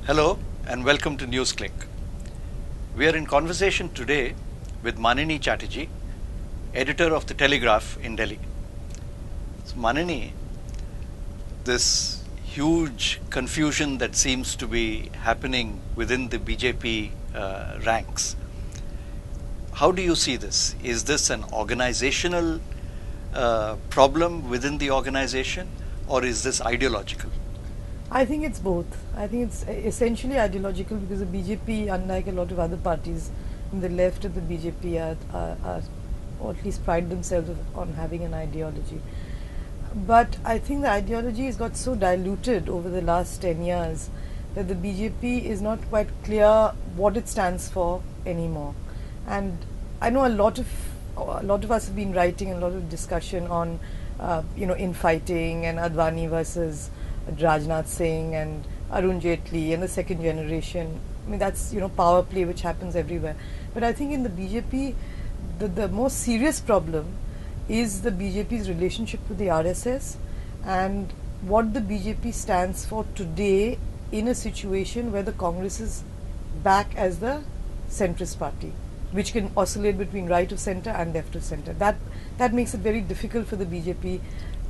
Hello and welcome to NewsClick. We are in conversation today with Manini Chatterjee, editor of The Telegraph in Delhi. So Manini, this huge confusion that seems to be happening within the BJP ranks, how do you see this? Is this an organizational problem within the organization, or is this ideological? I think it's both. I think it's essentially ideological because the BJP, unlike a lot of other parties in the left of the BJP, are or at least pride themselves on having an ideology. But I think the ideology has got so diluted over the last 10 years that the BJP is not quite clear what it stands for anymore. And I know a lot of us have been writing a lot of discussion on, infighting and Advani versus Rajnath Singh and Arun Jaitley and the second generation. I mean, that's, power play which happens everywhere. But I think in the BJP, the most serious problem is the BJP's relationship with the RSS and what the BJP stands for today in a situation where the Congress is back as the centrist party, which can oscillate between right of centre and left of centre. That makes it very difficult for the BJP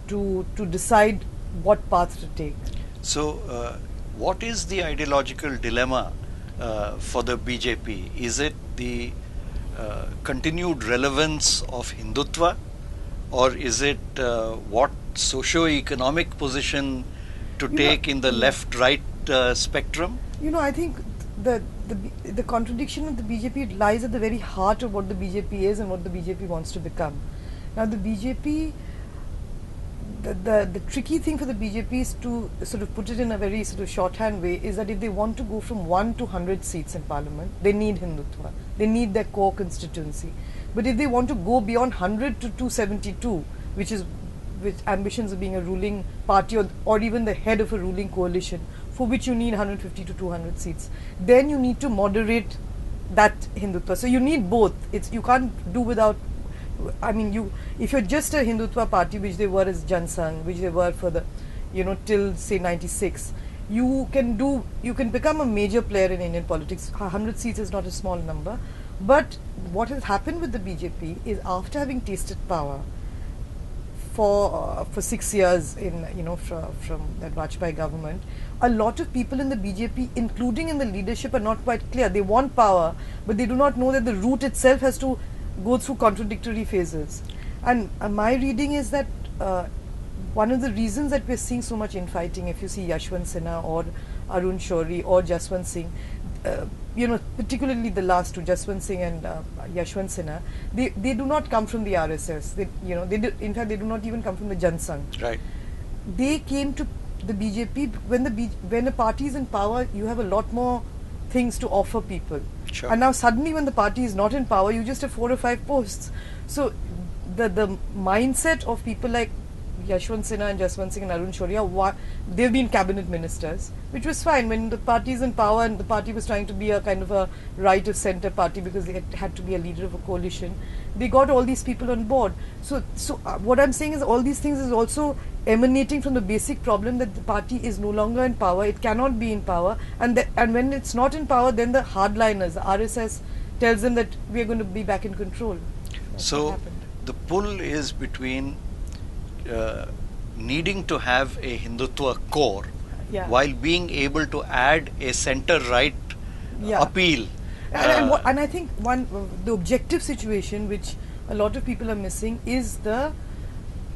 to decide what path to take. So, what is the ideological dilemma for the BJP? Is it the continued relevance of Hindutva, or is it what socio-economic position to take in the left-right spectrum? I think the contradiction of the BJP lies at the very heart of what the BJP is and what the BJP wants to become. Now, the BJP. The tricky thing for the BJP is to sort of put it in a very sort of shorthand way is that if they want to go from 1 to 100 seats in parliament, they need Hindutva. They need their core constituency. But if they want to go beyond 100 to 272, which ambitions of being a ruling party or even the head of a ruling coalition, for which you need 150 to 200 seats, then you need to moderate that Hindutva. So you need both. You can't do without. I mean, if you're just a Hindutva party, which they were as Jan Sangh, which they were for the, till say 96, you can become a major player in Indian politics. 100 seats is not a small number. But what has happened with the BJP is after having tasted power for 6 years from that Vajpayee government, a lot of people in the BJP, including in the leadership, are not quite clear. They want power, but they do not know that the route itself has to go through contradictory phases. And my reading is that one of the reasons that we're seeing so much infighting, if you see Yashwant Sinha or Arun Shourie or Jaswant Singh, particularly the last two, Jaswant Singh and Yashwant Sinha, they do not come from the RSS. In fact, they do not even come from the Jan Sangh. Right. They came to the BJP when a party is in power. You have a lot more things to offer people. Sure. And now suddenly when the party is not in power, you just have 4 or 5 posts. So the mindset of people like Yashwant Sinha and Jaswant Singh and Arun Shourie, they've been cabinet ministers, which was fine when the party is in power and the party was trying to be a kind of a right of centre party because they had to be a leader of a coalition. They got all these people on board. So what I'm saying is all these things is also emanating from the basic problem that the party is no longer in power. It cannot be in power, and when it's not in power, then the hardliners, the RSS, tells them that we are going to be back in control. So the pull is between needing to have a Hindutva core, while being able to add a centre-right appeal. And I think the objective situation which a lot of people are missing is the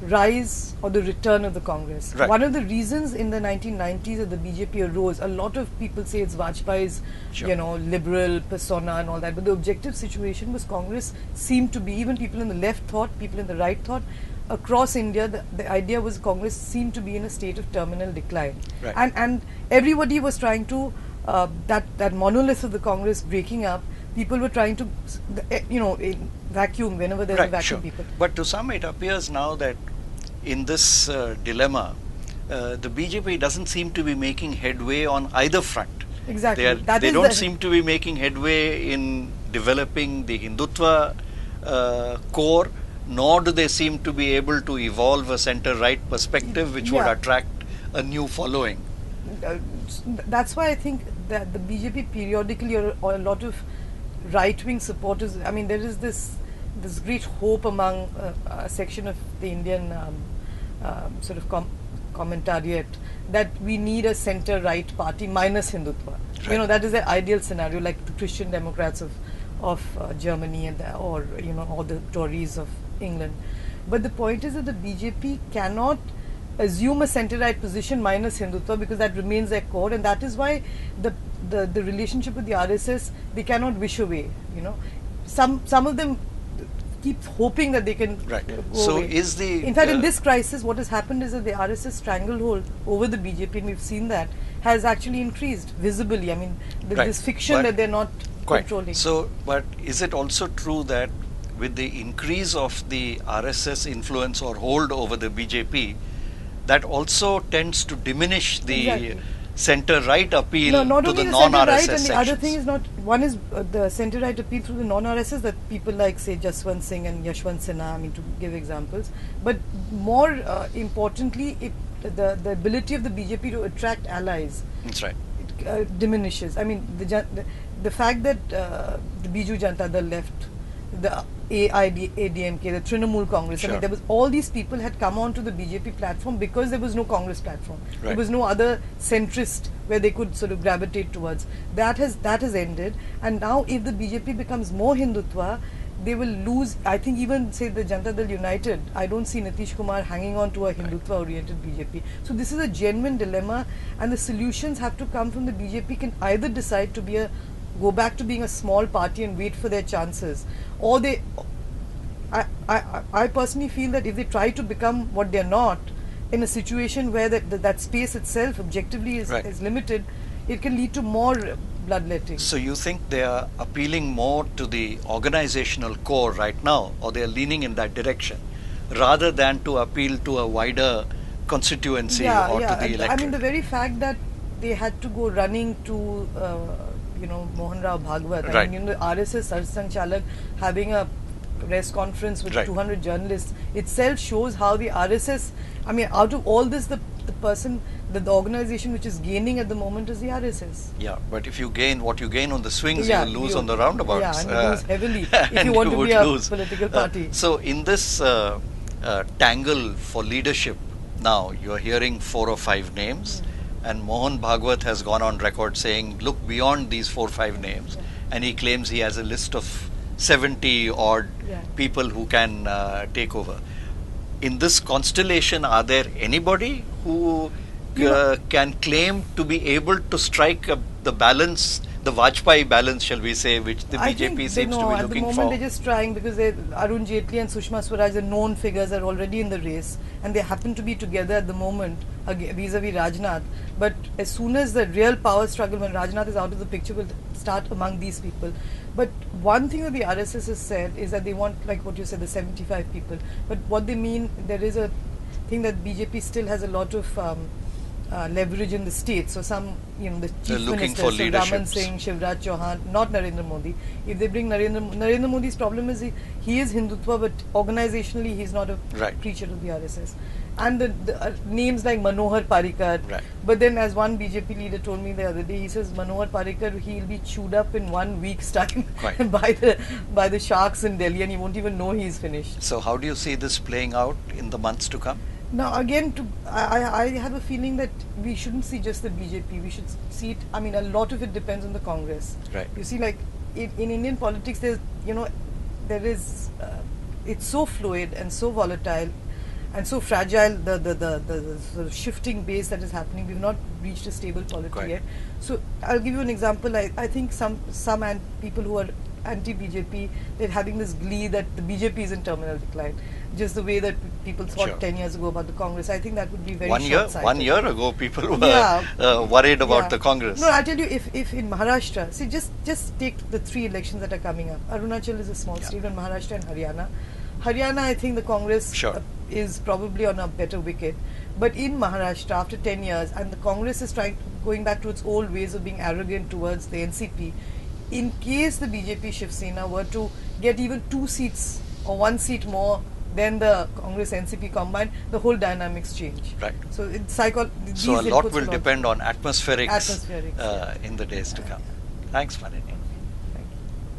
rise or the return of the Congress. Right. One of the reasons in the 1990s that the BJP arose, a lot of people say it's Vajpayee's, liberal persona and all that, but the objective situation was Congress seemed to be, even people in the left thought, people in the right thought, across India, the idea was Congress seemed to be in a state of terminal decline. Right. And everybody was trying to, that monolith of the Congress breaking up, people were trying to, vacuum whenever there's a vacuum. People. But to some, it appears now that in this dilemma, the BJP doesn't seem to be making headway on either front. Exactly. They don't seem to be making headway in developing the Hindutva core, nor do they seem to be able to evolve a centre-right perspective which would attract a new following. That's why I think that the BJP periodically, or a lot of right-wing supporters, I mean, there is this great hope among a section of the Indian sort of commentariat that we need a centre-right party minus Hindutva. Right. You know, that is the ideal scenario, like the Christian Democrats of Germany and or the Tories of England. But the point is that the BJP cannot assume a centre-right position minus Hindutva, because that remains their core, and that is why the relationship with the RSS, they cannot wish away. You know, some of them keep hoping that they can Right. go So away. is the In fact, in this crisis, what has happened is that the RSS stranglehold over the BJP, and we've seen that, has actually increased visibly. I mean, Right. this fiction But that they're not quite. controlling. So, but is it also true that with the increase of the RSS influence or hold over the BJP, that also tends to diminish the Exactly. centre-right appeal No, not to only the the centre-right, non-RSS and the sections? other thing is not, one is the centre-right appeal through the non-RSS, that people like, say, Jaswant Singh and Yashwant Sinha, I mean, to give examples. But more importantly, the ability of the BJP to attract allies That's right. diminishes. I mean, the fact that the Biju Janata Dal left, the AIADMK, the Trinamool Congress, I Sure. mean, there was all these people had come onto the BJP platform because there was no Congress platform. Right. There was no other centrist where they could sort of gravitate towards. That has ended, and now if the BJP becomes more Hindutva, they will lose. I think even, say, the Janata Dal United, I don't see Nitish Kumar hanging on to a Hindutva-oriented BJP. So this is a genuine dilemma, and the solutions have to come from the BJP. Can either decide to go back to being a small party and wait for their chances, or they. I personally feel that if they try to become what they're not, in a situation where that space itself objectively Right. is limited, it can lead to more bloodletting. So you think they are appealing more to the organizational core right now, or they are leaning in that direction, rather than to appeal to a wider constituency or to the And electorate? I mean, the very fact that they had to go running to, Mohan Rao Bhagwat, I Right. mean, the RSS Sarsang Chalak having a press conference with Right. 200 journalists itself shows how the RSS, I mean, out of all this, the person, the organization which is gaining at the moment is the RSS. Yeah, but if you gain what you gain on the swings, Yeah, you will lose you- on the roundabouts. yeah, and you lose heavily if and you want to would be a lose. political party. So in this tangle for leadership, now you are hearing 4 or 5 names, and Mohan Bhagwat has gone on record saying, look beyond these 4 or 5 names, and he claims he has a list of 70 odd Yeah. people who can take over. In this constellation, are there anybody who can claim to be able to strike the balance, the Vajpayee balance, shall we say, which the I BJP think seems to be at the looking moment for? they're just trying, because Arun Jaitley and Sushma Swaraj, the known figures, are already in the race, and they happen to be together at the moment vis-a-vis Rajnath. But as soon as the real power struggle, when Rajnath is out of the picture, will start among these people. But one thing that the RSS has said is that they want, like what you said, the 75 people. But what they mean, there is a thing that BJP still has a lot of leverage in the states. So some, the They're chief looking ministers, for so Raman leaderships. Singh, Shivraj Chauhan, not Narendra Modi. If they bring Narendra Modi's problem is he is Hindutva, but organizationally he's not a Right. preacher of the RSS. And the names like Manohar Parrikar. Right. But then, as one BJP leader told me the other day, he says Manohar Parrikar, he'll be chewed up in 1 week's time Right. by the sharks in Delhi, and he won't even know he's finished. So how do you see this playing out in the months to come? Now again, I have a feeling that we shouldn't see just the BJP. We should see it. I mean, a lot of it depends on the Congress. Right. You see, like in Indian politics, there is it's so fluid and so volatile and so fragile. The sort of shifting base that is happening. We've not reached a stable polity Quite. yet. So I'll give you an example. I think some people who are anti-BJP, they're having this glee that the BJP is in terminal decline. Just the way that people thought Sure. 10 years ago about the Congress. I think that would be very 1 year, short-sighted. 1 year ago, people were Yeah. worried about Yeah. the Congress. No, I'll tell you, if in Maharashtra, see, just take the 3 elections that are coming up. Arunachal is a small Yeah. state, and Maharashtra and Haryana. Haryana, I think the Congress Sure. is probably on a better wicket. But in Maharashtra, after 10 years, and the Congress is going back to its old ways of being arrogant towards the NCP, in case the BJP Shiv Sena were to get even 2 seats or 1 seat more then the Congress NCP combine, the whole dynamics change. Right. So it's So a lot will depend on atmospherics, Atmospherics, yeah. in the days to come. Thanks, Manini.